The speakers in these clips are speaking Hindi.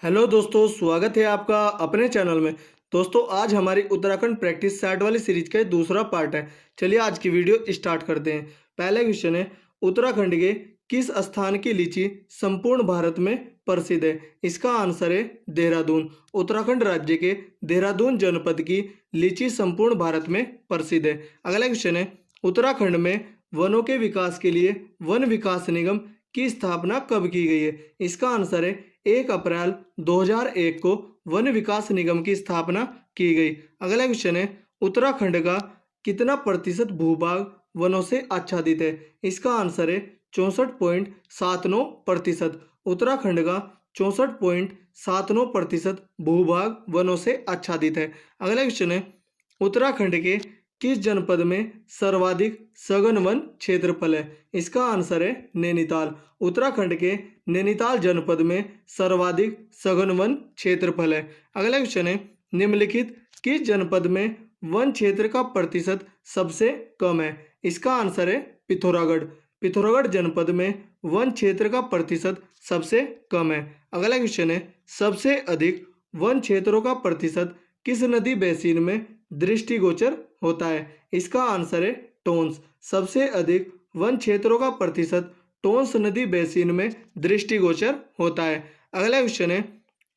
हेलो दोस्तों, स्वागत है आपका अपने चैनल में। दोस्तों, आज हमारी उत्तराखंड प्रैक्टिस सेट वाली सीरीज का दूसरा पार्ट है। चलिए आज की वीडियो स्टार्ट करते हैं। पहला क्वेश्चन है, उत्तराखंड के किस स्थान की लीची संपूर्ण भारत में प्रसिद्ध है? इसका आंसर है देहरादून। उत्तराखंड राज्य के देहरादून जनपद की लीची संपूर्ण भारत में प्रसिद्ध है। अगला क्वेश्चन है, उत्तराखंड में वनों के विकास के लिए वन विकास निगम की स्थापना कब की गई है? इसका आंसर है 1 अप्रैल 2001 को वन विकास निगम की स्थापना की गई। अगला क्वेश्चन है, उत्तराखंड का कितना प्रतिशत भूभाग वनों से आच्छादित है? इसका आंसर है 64.79%। उत्तराखंड का 64.79% भूभाग वनों से आच्छादित है। अगला क्वेश्चन है, उत्तराखंड के किस जनपद में सर्वाधिक सघन वन क्षेत्रफल है? इसका आंसर है नैनीताल। उत्तराखंड के नैनीताल जनपद में सर्वाधिक सघन वन क्षेत्रफल है। अगला क्वेश्चन है, निम्नलिखित किस जनपद में वन क्षेत्र का प्रतिशत सबसे कम है? इसका आंसर है पिथौरागढ़। पिथौरागढ़ जनपद में वन क्षेत्र का प्रतिशत सबसे कम है। अगला क्वेश्चन है, सबसे अधिक वन क्षेत्रों का प्रतिशत किस नदी बेसिन में दृष्टिगोचर होता है? इसका आंसर है टोंस। सबसे अधिक वन क्षेत्रों का प्रतिशत टोंस नदी बेसिन में दृष्टिगोचर होता है। अगला क्वेश्चन है,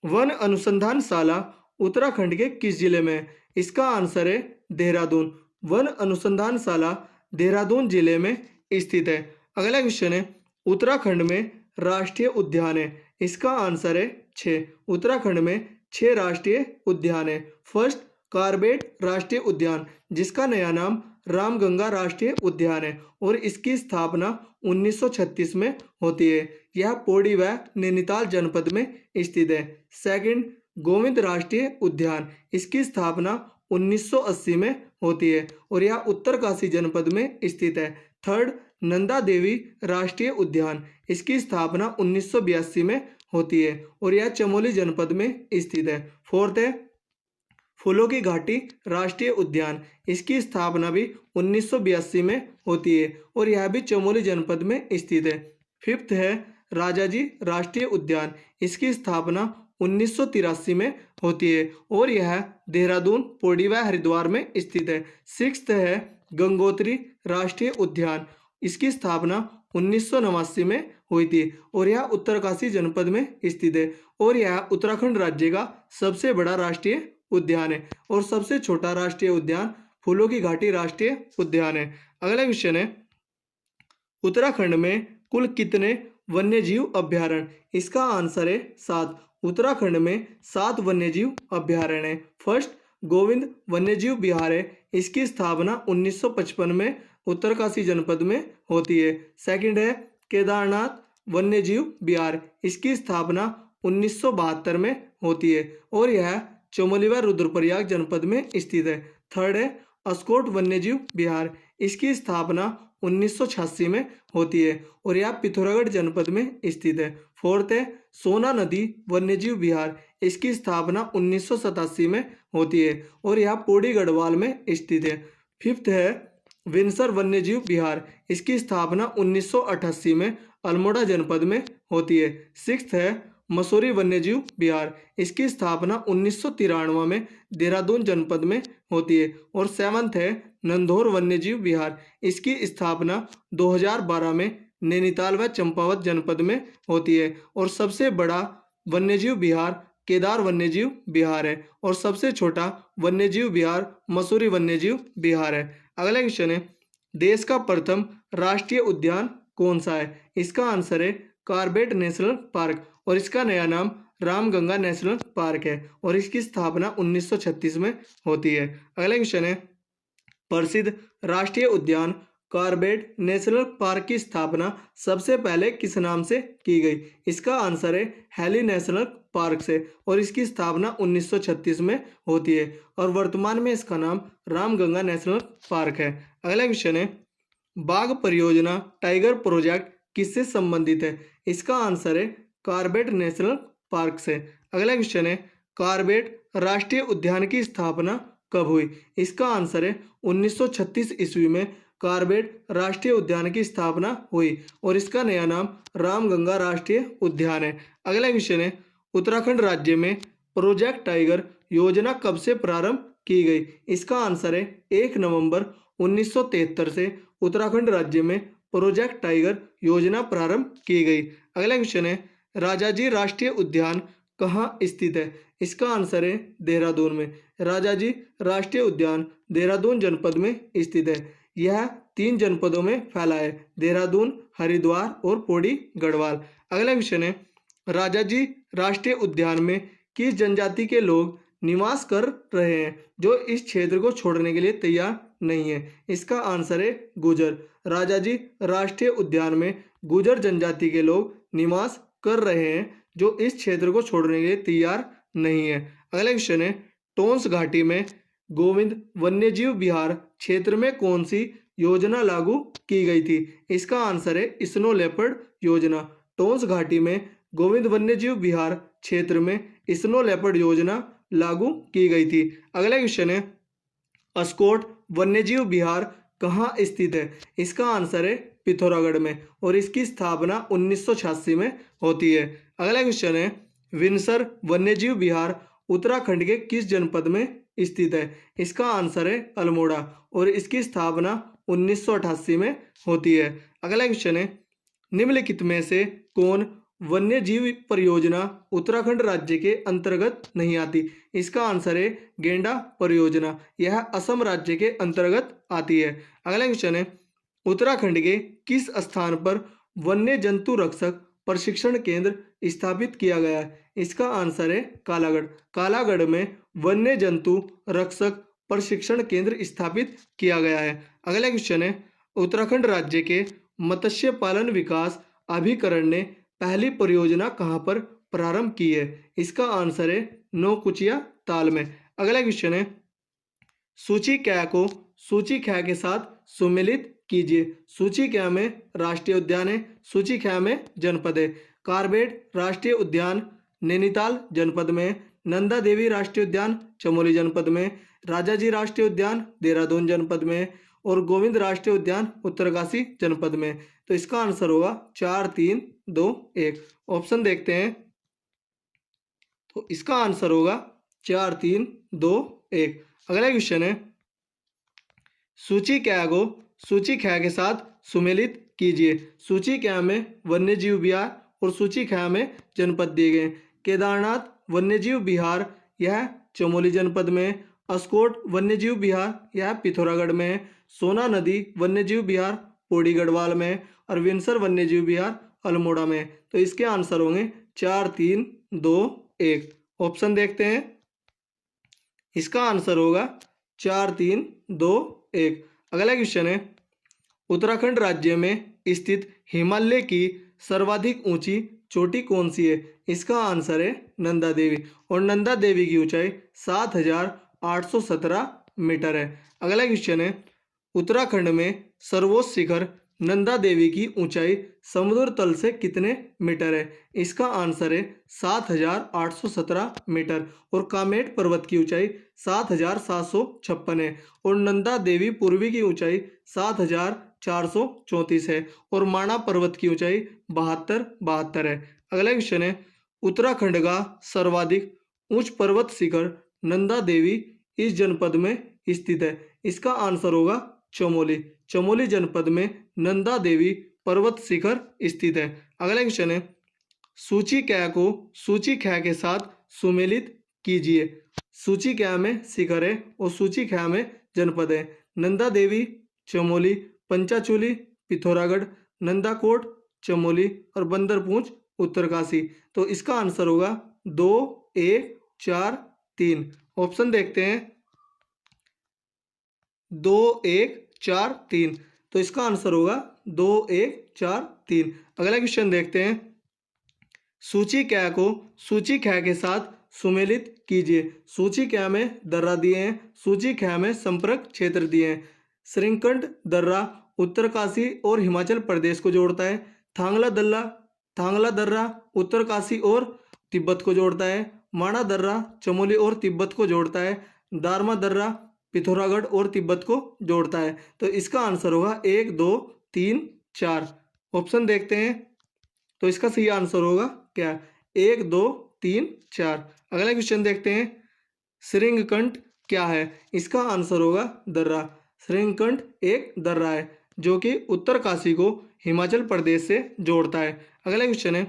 वन अनुसंधानशाला उत्तराखंड के किस जिले में है? इसका आंसर है देहरादून। वन अनुसंधानशाला देहरादून जिले में स्थित है। अगला क्वेश्चन है, उत्तराखंड में राष्ट्रीय उद्यान है? इसका आंसर है 6। उत्तराखंड में 6 राष्ट्रीय उद्यान है। फर्स्ट, कार्बेट राष्ट्रीय उद्यान, जिसका नया नाम रामगंगा राष्ट्रीय उद्यान है और इसकी स्थापना 1936 में होती है। यह पौड़ी व नैनीताल जनपद में स्थित है। सेकंड, गोविंद राष्ट्रीय उद्यान, इसकी स्थापना 1980 में होती है और यह उत्तरकाशी जनपद में स्थित है। थर्ड, नंदा देवी राष्ट्रीय उद्यान, इसकी स्थापना 1982 में होती है और यह चमोली जनपद में स्थित है। फोर्थ है फूलों की घाटी राष्ट्रीय उद्यान, इसकी स्थापना भी 1982 में होती है और यह भी चमोली जनपद में स्थित है। फिफ्थ है राजाजी राष्ट्रीय उद्यान, इसकी स्थापना 1983 में होती है और यह देहरादून, पौड़ी व हरिद्वार में स्थित है। सिक्स्थ है गंगोत्री राष्ट्रीय उद्यान, इसकी स्थापना 1989 में हुई थी और यह उत्तरकाशी जनपद में स्थित है और यह उत्तराखंड राज्य का सबसे बड़ा राष्ट्रीय उद्यान है और सबसे छोटा राष्ट्रीय उद्यान फूलों की घाटी राष्ट्रीय उद्यान है। अगला क्वेश्चन है, उत्तराखंड में कुल कितने वन्यजीव अभ्यारण्य? इसका आंसर है 7। उत्तराखंड में 7 वन्यजीव अभ्यारण्य है। फर्स्ट, गोविंद वन्यजीव विहार है, इसकी स्थापना 1955 में उत्तरकाशी जनपद में होती है। सेकंड है केदारनाथ वन्यजीव विहार, इसकी स्थापना 1972 में होती है और यह चमोली व रुद्रप्रयाग जनपद में स्थित है। थर्ड है अस्कोट वन्यजीव विहार, इसकी स्थापना 1986 में होती है और यह पिथौरागढ़ जनपद में स्थित है। फोर्थ है सोना नदी वन्यजीव विहार, इसकी स्थापना 1987 में होती है और यह पौड़ी गढ़वाल में स्थित है। फिफ्थ है विंसर वन्यजीव विहार, इसकी स्थापना 1988 में अल्मोड़ा जनपद में होती है। सिक्स्थ है मसूरी वन्यजीव विहार, इसकी स्थापना 1993 में देहरादून जनपद में होती है और सेवंथ है नंदौर वन्यजीव विहार, इसकी स्थापना 2012 में नैनीताल व चंपावत जनपद में होती है और सबसे बड़ा वन्यजीव विहार केदार वन्यजीव विहार है और सबसे छोटा वन्यजीव विहार मसूरी वन्यजीव विहार है। अगला क्वेश्चन है, देश का प्रथम राष्ट्रीय उद्यान कौन सा है? इसका आंसर है कार्बेट नेशनल पार्क और इसका नया नाम रामगंगा नेशनल पार्क है और इसकी स्थापना 1936 में होती है। अगला क्वेश्चन है, प्रसिद्ध राष्ट्रीय उद्यान कार्बेट नेशनल पार्क की स्थापना सबसे पहले किस नाम से की गई? इसका आंसर है हैली नेशनल पार्क से और इसकी स्थापना 1936 में होती है और वर्तमान में इसका नाम रामगंगा नेशनल पार्क है। अगला क्वेश्चन है, बाघ परियोजना टाइगर प्रोजेक्ट किससे संबंधित है? इसका आंसर है कार्बेट नेशनल पार्क से। अगला क्वेश्चन है, कार्बेट राष्ट्रीय उद्यान की स्थापना कब हुई? इसका आंसर है 1936 ईस्वी में कार्बेट राष्ट्रीय उद्यान की स्थापना हुई और इसका नया नाम रामगंगा राष्ट्रीय उद्यान है। अगला क्वेश्चन है, उत्तराखंड राज्य में प्रोजेक्ट टाइगर योजना कब से प्रारंभ की गई? इसका आंसर है 1 नवंबर 1973 से उत्तराखंड राज्य में प्रोजेक्ट टाइगर योजना प्रारंभ की गई। अगला क्वेश्चन है राजाजी राष्ट्रीय उद्यान कहाँ स्थित है? इसका आंसर है देहरादून में। राजाजी राष्ट्रीय उद्यान देहरादून जनपद में स्थित है। यह 3 जनपदों में फैला है, देहरादून, हरिद्वार और पौड़ी गढ़वाल। अगला क्वेश्चन है राजाजी राष्ट्रीय उद्यान में किस जनजाति के लोग निवास कर रहे हैं जो इस क्षेत्र को छोड़ने के लिए तैयार नहीं है? इसका आंसर है गुर्जर। राजाजी राष्ट्रीय उद्यान में गुर्जर जनजाति के लोग निवास कर रहे हैं जो इस क्षेत्र को छोड़ने के लिए तैयार नहीं है। अगला क्वेश्चन है टोंस घाटी में गोविंद वन्यजीव विहार क्षेत्र में कौन सी योजना लागू की गई थी? इसका आंसर है स्नो लेपर्ड योजना। टोंस घाटी में गोविंद वन्यजीव विहार क्षेत्र में स्नो लेपर्ड योजना लागू की गई थी। अगला क्वेश्चन है अस्कोट वन्यजीव विहार कहाँ स्थित है? इसका आंसर है पिथौरागढ़ में और इसकी स्थापना 1986 में होती है। अगला क्वेश्चन है विंसर वन्यजीव विहार उत्तराखंड के किस जनपद में स्थित है? इसका आंसर है अल्मोड़ा और इसकी स्थापना 1988 में होती है। अगला क्वेश्चन है निम्नलिखित में से कौन वन्य जीव परियोजना उत्तराखंड राज्य के अंतर्गत नहीं आती? इसका आंसर है गेंडा परियोजना। यह असम राज्य के अंतर्गत आती है। अगला क्वेश्चन है उत्तराखंड के किस स्थान पर वन्य जंतु रक्षक प्रशिक्षण केंद्र स्थापित किया गया है? इसका आंसर है कालागढ़। कालागढ़ में वन्य जंतु रक्षक प्रशिक्षण केंद्र स्थापित किया गया है। अगला क्वेश्चन है उत्तराखंड राज्य के मत्स्य पालन विकास अभिकरण ने पहली परियोजना कहां पर प्रारंभ की है? इसका आंसर है नौकुचिया ताल में। अगला क्वेश्चन है सूची क्या को सूची ख्या के साथ सुमेलित कीजिए। सूची क्या में राष्ट्रीय उद्यान है, सूची ख्या में जनपद है। कार्बेट राष्ट्रीय उद्यान नैनीताल जनपद में, नंदा देवी राष्ट्रीय उद्यान चमोली जनपद में, राजाजी राष्ट्रीय उद्यान देहरादून जनपद में और गोविंद राष्ट्रीय उद्यान उत्तरकाशी जनपद में। तो इसका आंसर होगा 4, 3, 2, 1। ऑप्शन देखते हैं तो इसका आंसर होगा 4, 3, 2, 1। अगला क्वेश्चन है सूची क्या को सूची ख्या के साथ सुमेलित कीजिए। सूची क्या में वन्यजीव विहार और सूची ख्या में जनपद दिए गए। केदारनाथ वन्यजीव विहार यह चमोली जनपद में, अस्कोट वन्यजीव विहार यह पिथौरागढ़ में, सोना नदी वन्यजीव विहार पौड़ी गढ़वाल में और विंसर वन्यजीव विहार अल्मोड़ा में। तो इसके आंसर होंगे 4, 3, 2, 1। ऑप्शन देखते हैं इसका आंसर होगा 4, 3, 2, 1। अगला क्वेश्चन है उत्तराखंड राज्य में स्थित हिमालय की सर्वाधिक ऊंची चोटी कौन सी है? इसका आंसर है नंदा देवी और नंदा देवी की ऊंचाई 7,817 मीटर है। अगला क्वेश्चन है उत्तराखंड में सर्वोच्च शिखर नंदा देवी की ऊंचाई समुद्र तल से कितने मीटर है? इसका आंसर है 7,817 मीटर और कामेट पर्वत की ऊंचाई 7,756 है और नंदा देवी पूर्वी की ऊंचाई 7,434 है और माणा पर्वत की ऊंचाई 72 है। अगला क्वेश्चन है उत्तराखंड का सर्वाधिक उच्च पर्वत शिखर नंदा देवी इस जनपद में स्थित है। इसका आंसर होगा चमोली। चमोली जनपद में नंदा देवी पर्वत शिखर स्थित है। अगला क्वेश्चन है सूची क्या को सूची ख्या के साथ सुमेलित कीजिए। सूची क्या में शिखर है और सूची ख्या में जनपद है। नंदा देवी चमोली, पंचाचूली पिथौरागढ़, नंदाकोट चमोली और बंदरपूंछ उत्तरकाशी। तो इसका आंसर होगा 2, 1, 4, 3। ऑप्शन देखते हैं 2, 1, 4, 3। तो इसका आंसर होगा 2, 1, 4, 3। अगला क्वेश्चन देखते हैं सूची क्या को सूची ख्या के साथ सुमेलित कीजिए। सूची क्या में दर्रा दिए हैं, सूची ख्या में संपर्क क्षेत्र दिए हैं। श्रीकंठ दर्रा उत्तरकाशी और हिमाचल प्रदेश को जोड़ता है। थांगला दर्रा उत्तरकाशी और तिब्बत को जोड़ता है। माणा दर्रा चमोली और तिब्बत को जोड़ता है। दारमा दर्रा पिथौरागढ़ और तिब्बत को जोड़ता है। तो इसका आंसर होगा 1, 2, 3, 4। ऑप्शन देखते हैं तो इसका सही आंसर होगा क्या 1, 2, 3 4। अगला क्वेश्चन देखते हैं, श्रृंगकंठ क्या है? इसका आंसर होगा दर्रा। श्रृंगकंठ एक दर्रा है जो कि उत्तरकाशी को हिमाचल प्रदेश से जोड़ता है। अगला क्वेश्चन है,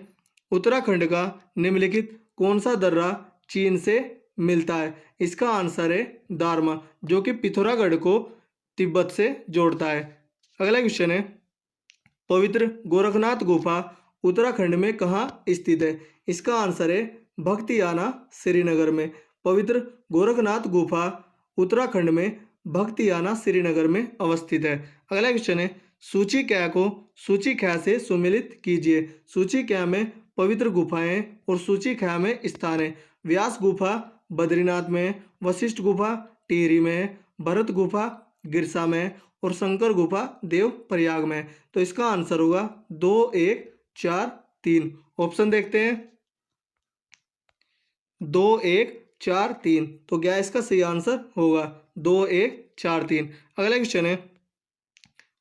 उत्तराखंड का निम्नलिखित कौन सा दर्रा चीन से मिलता है? इसका आंसर है दारमा, जो कि पिथौरागढ़ को तिब्बत से जोड़ता है। अगला क्वेश्चन है, पवित्र गोरखनाथ गुफा उत्तराखंड में कहाँ स्थित है? इसका आंसर है भक्तियाना श्रीनगर में। पवित्र गोरखनाथ गुफा उत्तराखंड में भक्तियाना श्रीनगर में अवस्थित है। अगला क्वेश्चन है, सूची क्या को सूची ख्या से सुमिलित कीजिए। सूची क्या में पवित्र गुफाएं और सूची ख्या में स्थान है। व्यास गुफा बद्रीनाथ में, वशिष्ठ गुफा टिहरी में, भरत गुफा गिरसा में और शंकर गुफा देव प्रयाग में। तो इसका आंसर होगा 2 1 4 3। ऑप्शन देखते हैं, 2 1 4 3। तो क्या इसका सही आंसर होगा 2 1 4 3। अगला क्वेश्चन है,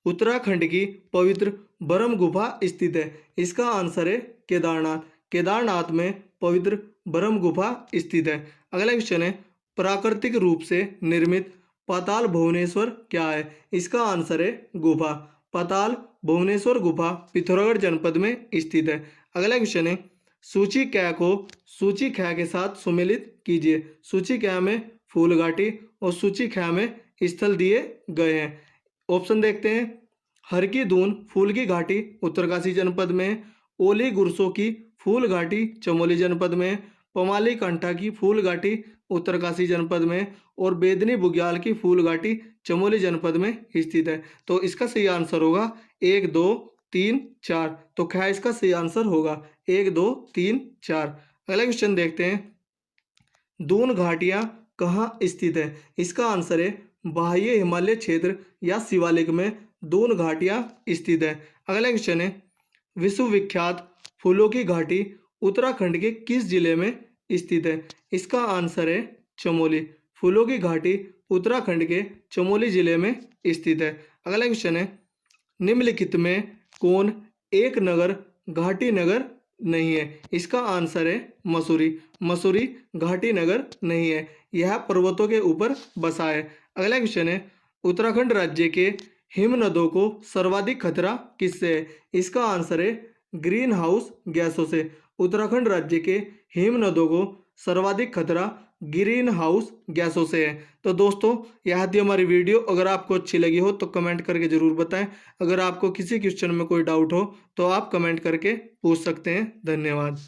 उत्तराखंड की पवित्र बरम गुफा स्थित है। इसका आंसर है केदारनाथ। केदारनाथ में पवित्र बरम गुफा स्थित है। अगला क्वेश्चन है, प्राकृतिक रूप से निर्मित पाताल भुवनेश्वर क्या है? इसका आंसर है गुफा। पाताल भुवनेश्वर गुफा पिथौरागढ़ जनपद में स्थित है। अगला क्वेश्चन है, सूची क्या को सूची ख्या के साथ सुमेलित कीजिए। सूची क्या में फूल घाटी और सूची ख्या में स्थल दिए गए हैं। ऑप्शन देखते हैं, हर की दून फूल की घाटी उत्तरकाशी जनपद में, ओली गुरसों की फूल घाटी चमोली जनपद में, पमाली कंठा की फूल घाटी उत्तरकाशी जनपद में और बेदनी बुग्याल की फूल घाटी चमोली जनपद में स्थित है। तो इसका सही आंसर होगा 1 2 3 4। तो क्या इसका सही आंसर होगा 1 2 3 4। अगला क्वेश्चन देखते हैं, दून घाटियां कहाँ स्थित है? इसका आंसर है बाह्य हिमालय क्षेत्र या शिवालिक में दून घाटियां स्थित है। अगला क्वेश्चन है, विश्वविख्यात फूलों की घाटी उत्तराखंड के किस जिले में स्थित है? इसका आंसर है चमोली। फूलों की घाटी उत्तराखंड के चमोली जिले में स्थित है। अगला क्वेश्चन है, निम्नलिखित में कौन एक नगर घाटी नगर नहीं है? इसका आंसर है मसूरी। मसूरी घाटी नगर नहीं है, यह पर्वतों के ऊपर बसा है। अगला क्वेश्चन है, उत्तराखंड राज्य के हिम नदों को सर्वाधिक खतरा किससे है? इसका आंसर है ग्रीन हाउस गैसों से। उत्तराखंड राज्य के हिम नदों को सर्वाधिक खतरा ग्रीन हाउस गैसों से है। तो दोस्तों, यह थी हमारी वीडियो। अगर आपको अच्छी लगी हो तो कमेंट करके ज़रूर बताएं। अगर आपको किसी क्वेश्चन में कोई डाउट हो तो आप कमेंट करके पूछ सकते हैं। धन्यवाद।